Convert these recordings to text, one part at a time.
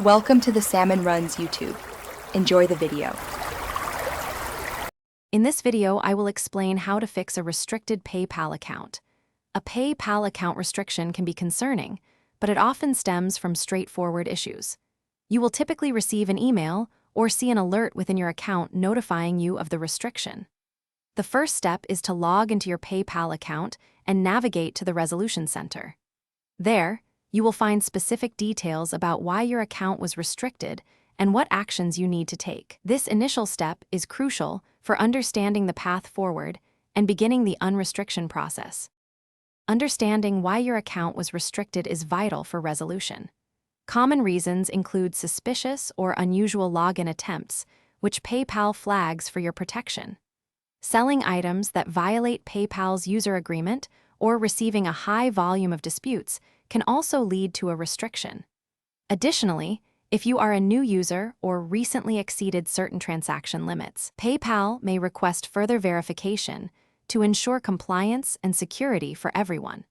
Welcome to the Salmon Runs YouTube. Enjoy the video. In this video, I will explain how to fix a restricted PayPal account. A PayPal account restriction can be concerning, but it often stems from straightforward issues. You will typically receive an email or see an alert within your account notifying you of the restriction. The first step is to log into your PayPal account and navigate to the Resolution Center. There, you will find specific details about why your account was restricted and what actions you need to take. This initial step is crucial for understanding the path forward and beginning the unrestriction process. Understanding why your account was restricted is vital for resolution. Common reasons include suspicious or unusual login attempts, which PayPal flags for your protection. Selling items that violate PayPal's user agreement or receiving a high volume of disputes can also lead to a restriction. Additionally, if you are a new user or recently exceeded certain transaction limits, PayPal may request further verification to ensure compliance and security for everyone.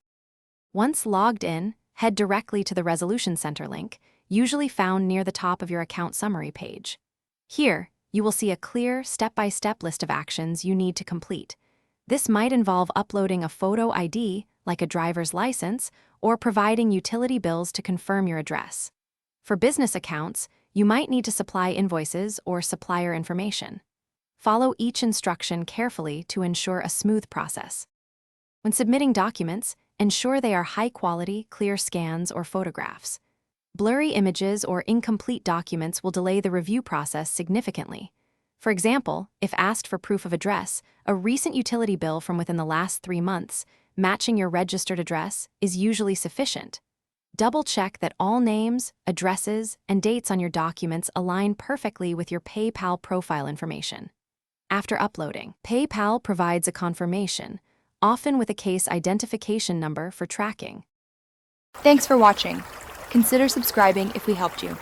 Once logged in, head directly to the Resolution Center link, usually found near the top of your account summary page. Here, you will see a clear, step-by-step list of actions you need to complete. This might involve uploading a photo ID, like a driver's license, or providing utility bills to confirm your address. For business accounts, you might need to supply invoices or supplier information. Follow each instruction carefully to ensure a smooth process. When submitting documents, ensure they are high-quality, clear scans or photographs. Blurry images or incomplete documents will delay the review process significantly. For example, if asked for proof of address, a recent utility bill from within the last 3 months, matching your registered address, is usually sufficient. Double-check that all names, addresses, and dates on your documents align perfectly with your PayPal profile information. After uploading, PayPal provides a confirmation, often with a case identification number for tracking. Thanks for watching. Consider subscribing if we helped you.